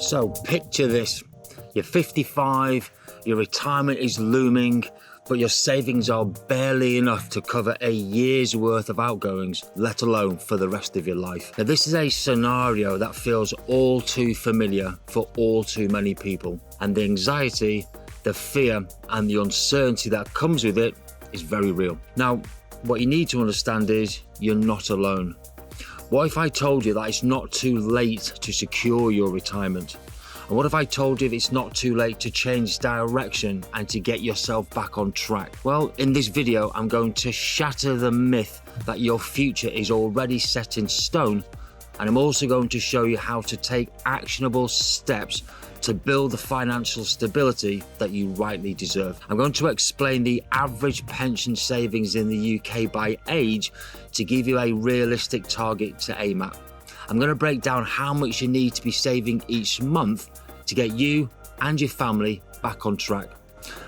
So picture this, you're 55, your retirement is looming, but your savings are barely enough to cover a year's worth of outgoings, let alone for the rest of your life. Now this is a scenario that feels all too familiar for all too many people, and the anxiety, the fear and the uncertainty that comes with it is very real. Now, what you need to understand is you're not alone. What if I told you that it's not too late to secure your retirement? And what if I told you it's not too late to change direction and to get yourself back on track? Well, in this video, I'm going to shatter the myth that your future is already set in stone. And I'm also going to show you how to take actionable steps to build the financial stability that you rightly deserve. I'm going to explain the average pension savings in the UK by age to give you a realistic target to aim at. I'm going to break down how much you need to be saving each month to get you and your family back on track.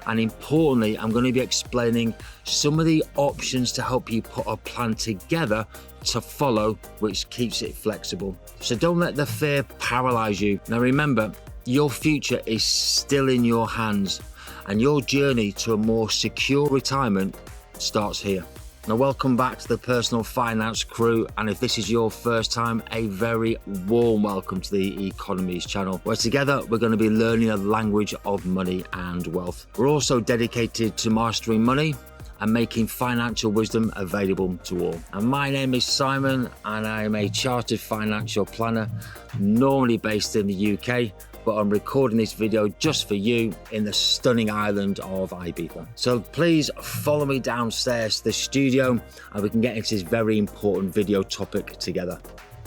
And importantly, I'm going to be explaining some of the options to help you put a plan together to follow, which keeps it flexible. So don't let the fear paralyze you. Now remember, your future is still in your hands, and your journey to a more secure retirement starts here. Now welcome back to the Personal Finance Crew, and if this is your first time, a very warm welcome to the Economies channel, where together we're going to be learning the language of money and wealth. We're also dedicated to mastering money and making financial wisdom available to all. And my name is Simon, and I am a chartered financial planner, normally based in the UK, but I'm recording this video just for you in the stunning island of Ibiza. So please follow me downstairs to the studio and we can get into this very important video topic together.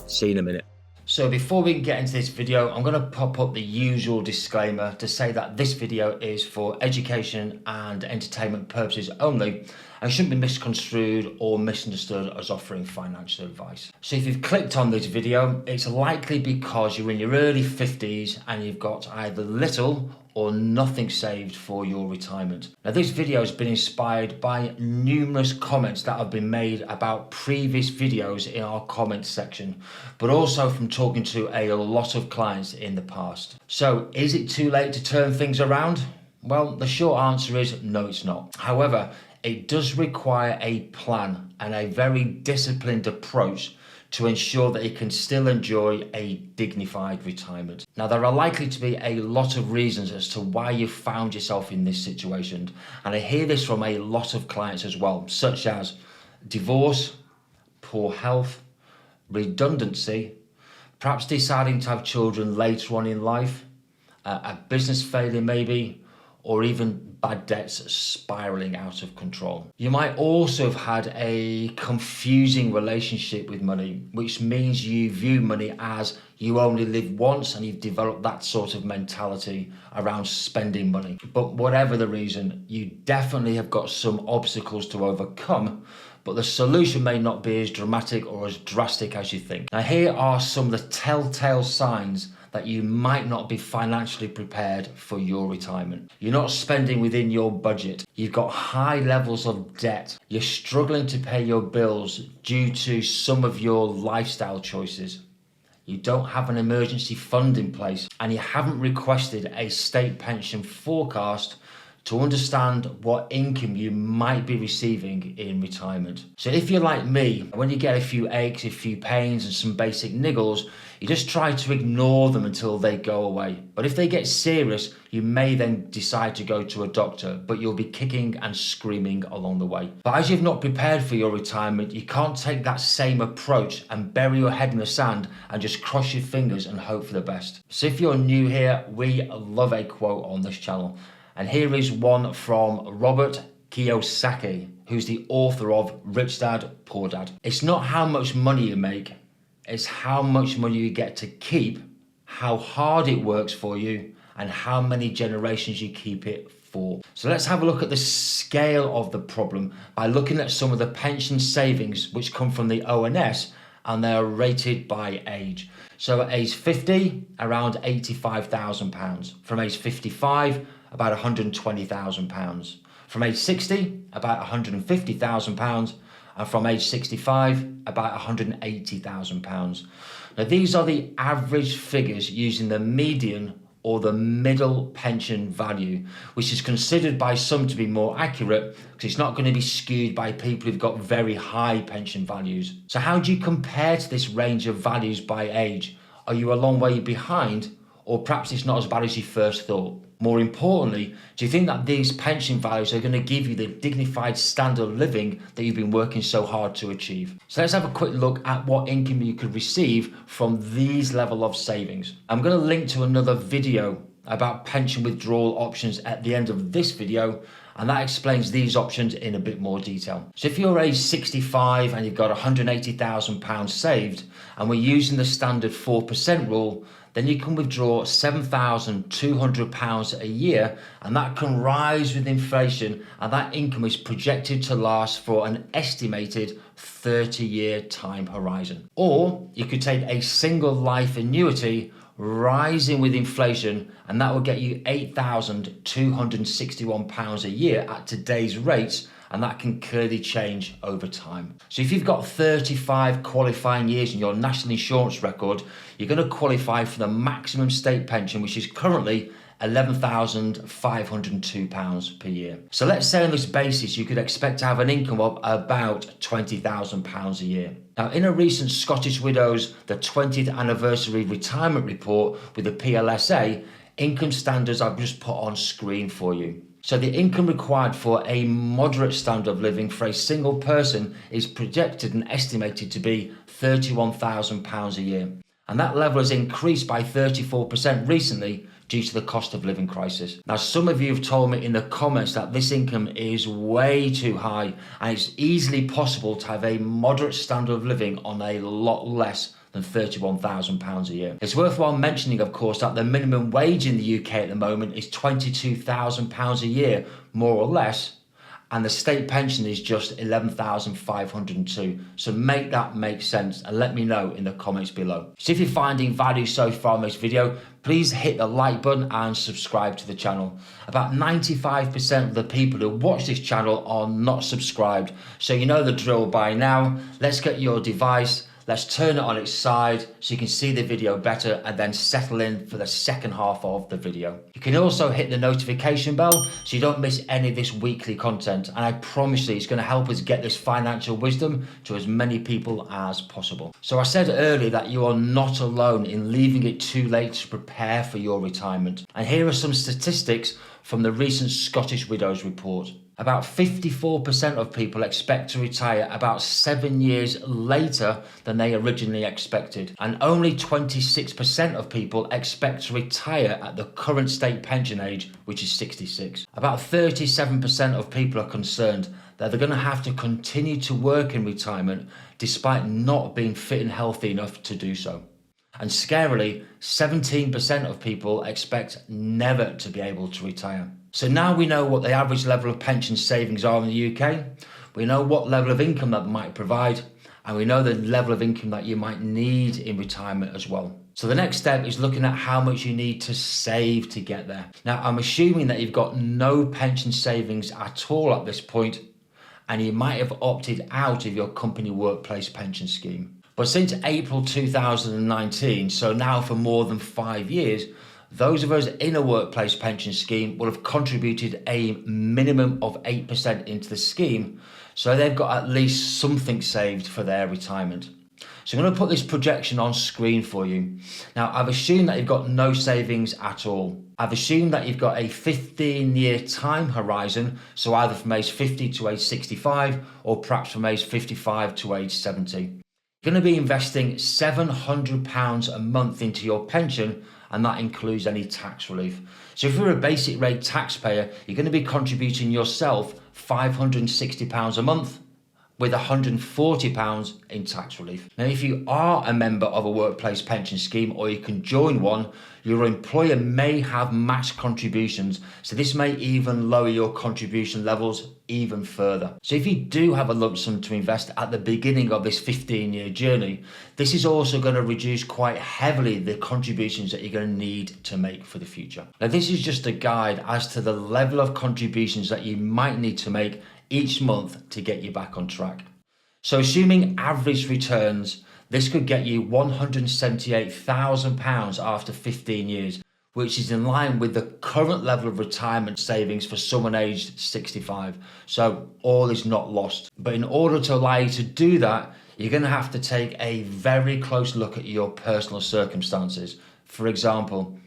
See you in a minute. So before we get into this video, I'm going to pop up the usual disclaimer to say that this video is for education and entertainment purposes only and shouldn't be misconstrued or misunderstood as offering financial advice. So if you've clicked on this video, it's likely because you're in your early 50s and you've got either little or nothing saved for your retirement. Now this video has been inspired by numerous comments that have been made about previous videos in our comments section, but also from talking to a lot of clients in the past. So is it too late to turn things around? Well, the short answer is no, it's not. However, it does require a plan and a very disciplined approach to ensure that you can still enjoy a dignified retirement. Now, there are likely to be a lot of reasons as to why you found yourself in this situation. And I hear this from a lot of clients as well, such as divorce, poor health, redundancy, perhaps deciding to have children later on in life, a business failure maybe, or even bad debts spiraling out of control. You might also have had a confusing relationship with money, which means you view money as you only live once and you've developed that sort of mentality around spending money. But whatever the reason, you definitely have got some obstacles to overcome, but the solution may not be as dramatic or as drastic as you think. Now here are some of the telltale signs that you might not be financially prepared for your retirement. You're not spending within your budget. You've got high levels of debt. You're struggling to pay your bills due to some of your lifestyle choices. You don't have an emergency fund in place, and you haven't requested a state pension forecast to understand what income you might be receiving in retirement. So if you're like me, when you get a few aches, a few pains and some basic niggles, you just try to ignore them until they go away. But if they get serious, you may then decide to go to a doctor, but you'll be kicking and screaming along the way. But as you've not prepared for your retirement, you can't take that same approach and bury your head in the sand and just cross your fingers and hope for the best. So if you're new here, we love a quote on this channel. And here is one from Robert Kiyosaki, who's the author of Rich Dad, Poor Dad. It's not how much money you make, it's how much money you get to keep, how hard it works for you, and how many generations you keep it for. So let's have a look at the scale of the problem by looking at some of the pension savings which come from the ONS, and they're rated by age. So at age 50, around £85,000. From age 55, about £120,000. From age 60, about £150,000. and from age 65, about £180,000. Now, these are the average figures using the median or the middle pension value, which is considered by some to be more accurate because it's not going to be skewed by people who've got very high pension values. So how do you compare to this range of values by age? Are you a long way behind, or perhaps it's not as bad as you first thought? More importantly, do you think that these pension values are going to give you the dignified standard of living that you've been working so hard to achieve? So let's have a quick look at what income you could receive from these level of savings. I'm going to link to another video about pension withdrawal options at the end of this video, and that explains these options in a bit more detail. So if you're age 65 and you've got £180,000 saved, and we're using the standard 4% rule, then you can withdraw £7,200 a year, and that can rise with inflation, and that income is projected to last for an estimated 30-year time horizon. Or you could take a single life annuity rising with inflation, and that will get you £8,261 a year at today's rates, and that can clearly change over time. So if you've got 35 qualifying years in your national insurance record, you're going to qualify for the maximum state pension, which is currently £11,502 per year. So let's say on this basis you could expect to have an income of about £20,000 a year. Now, in a recent Scottish Widows, the 20th anniversary retirement report with the PLSA, income standards I've just put on screen for you. So the income required for a moderate standard of living for a single person is projected and estimated to be £31,000 a year. And that level has increased by 34% recently due to the cost of living crisis. Now, some of you have told me in the comments that this income is way too high, and it's easily possible to have a moderate standard of living on a lot less than £31,000 a year. It's worthwhile mentioning, of course, that the minimum wage in the UK at the moment is £22,000 a year, more or less, and the state pension is just £11,502. So make that make sense, and let me know in the comments below. So if you're finding value so far in this video, please hit the like button and subscribe to the channel. About 95% of the people who watch this channel are not subscribed, so you know the drill by now. Let's get your device, let's turn it on its side so you can see the video better, and then settle in for the second half of the video. You can also hit the notification bell so you don't miss any of this weekly content, and I promise you it's going to help us get this financial wisdom to as many people as possible. So I said earlier that you are not alone in leaving it too late to prepare for your retirement. And here are some statistics from the recent Scottish Widows report. About 54% of people expect to retire about 7 years later than they originally expected. And only 26% of people expect to retire at the current state pension age, which is 66. About 37% of people are concerned that they're going to have to continue to work in retirement despite not being fit and healthy enough to do so. And scarily, 17% of people expect never to be able to retire. So now we know what the average level of pension savings are in the UK, we know what level of income that might provide, and we know the level of income that you might need in retirement as well. So the next step is looking at how much you need to save to get there. Now, I'm assuming that you've got no pension savings at all at this point, and you might have opted out of your company workplace pension scheme. But since April 2019, so now for more than 5 years, those of us in a workplace pension scheme will have contributed a minimum of 8% into the scheme, so they've got at least something saved for their retirement. So I'm going to put this projection on screen for you. Now, I've assumed that you've got no savings at all. I've assumed that you've got a 15-year time horizon, so either from age 50 to age 65, or perhaps from age 55 to age 70. You're going to be investing £700 a month into your pension, and that includes any tax relief. So if you're a basic rate taxpayer, you're going to be contributing yourself £560 a month with £140 in tax relief. Now, if you are a member of a workplace pension scheme, or you can join one, your employer may have matched contributions, so this may even lower your contribution levels even further. So if you do have a lump sum to invest at the beginning of this 15-year journey, this is also going to reduce quite heavily the contributions that you're going to need to make for the future. Now, this is just a guide as to the level of contributions that you might need to make each month to get you back on track. So assuming average returns, this could get you £178,000 after 15 years, which is in line with the current level of retirement savings for someone aged 65. So all is not lost. But in order to allow you to do that, you're going to have to take a very close look at your personal circumstances. For example,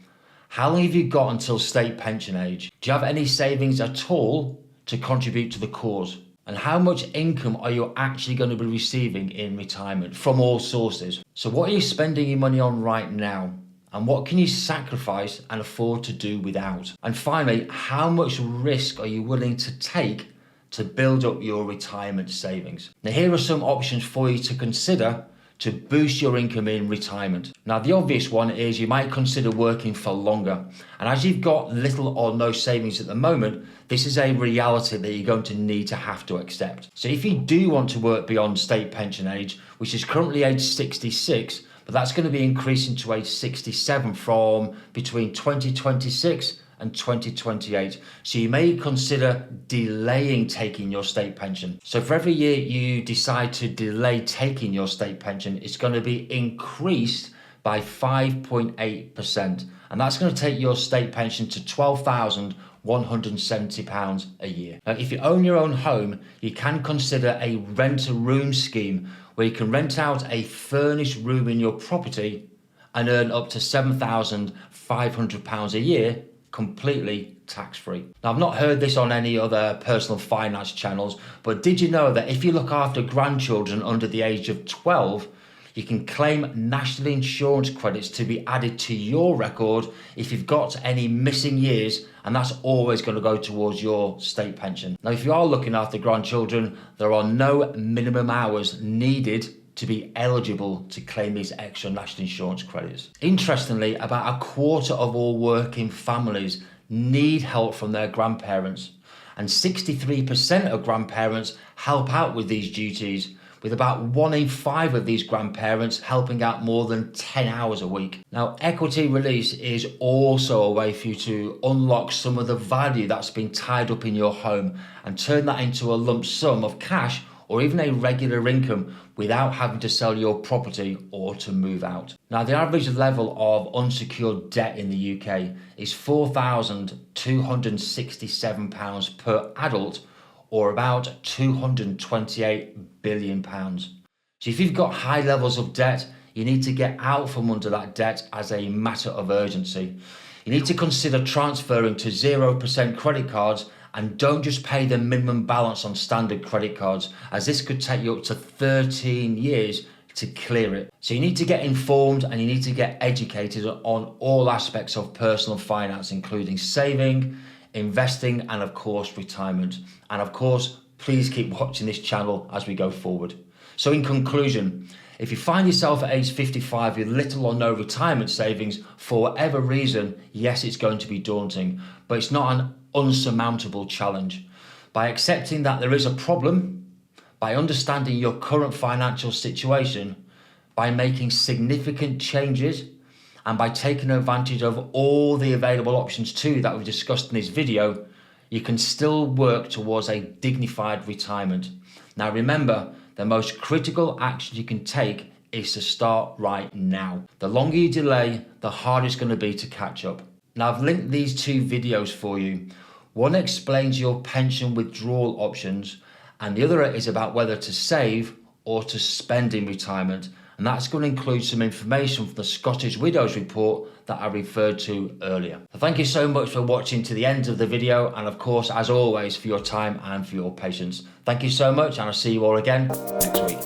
how long have you got until state pension age? Do you have any savings at all to contribute to the cause? And how much income are you actually going to be receiving in retirement from all sources? So what are you spending your money on right now? And what can you sacrifice and afford to do without? And finally, how much risk are you willing to take to build up your retirement savings? Now, here are some options for you to consider to boost your income in retirement. Now, the obvious one is you might consider working for longer. And as you've got little or no savings at the moment, this is a reality that you're going to have to accept. So if you do want to work beyond state pension age, which is currently age 66, but that's going to be increasing to age 67 from between 2026 and 2028. So you may consider delaying taking your state pension. So for every year you decide to delay taking your state pension, it's going to be increased by 5.8%. And that's going to take your state pension to £12,170 a year. Now, if you own your own home, you can consider a rent-a-room scheme where you can rent out a furnished room in your property and earn up to £7,500 a year completely tax-free. Now, I've not heard this on any other personal finance channels, but did you know that if you look after grandchildren under the age of 12, you can claim national insurance credits to be added to your record if you've got any missing years, and that's always going to go towards your state pension. Now, if you are looking after grandchildren, there are no minimum hours needed to be eligible to claim these extra national insurance credits. Interestingly, about a quarter of all working families need help from their grandparents, and 63% of grandparents help out with these duties, with about 1 in 5 of these grandparents helping out more than 10 hours a week. Now, equity release is also a way for you to unlock some of the value that's been tied up in your home and turn that into a lump sum of cash or even a regular income without having to sell your property or to move out. Now, the average level of unsecured debt in the UK is £4,267 per adult, or about £228 billion. So if you've got high levels of debt, you need to get out from under that debt as a matter of urgency. You need to consider transferring to 0% credit cards, and don't just pay the minimum balance on standard credit cards, as this could take you up to 13 years to clear it. So you need to get informed and you need to get educated on all aspects of personal finance, including saving, investing, and of course, retirement. And of course, please keep watching this channel as we go forward. So in conclusion, if you find yourself at age 55 with little or no retirement savings for whatever reason, yes, it's going to be daunting, but it's not an unsurmountable challenge. By accepting that there is a problem, by understanding your current financial situation, by making significant changes, and by taking advantage of all the available options too that we've discussed in this video, you can still work towards a dignified retirement. Now remember, the most critical action you can take is to start right now. The longer you delay, the harder it's going to be to catch up. Now I've linked these 2 videos for you. One explains your pension withdrawal options, and the other is about whether to save or to spend in retirement. And that's going to include some information from the Scottish Widows Report that I referred to earlier. So thank you so much for watching to the end of the video, and of course, as always, for your time and for your patience. Thank you so much, and I'll see you all again next week.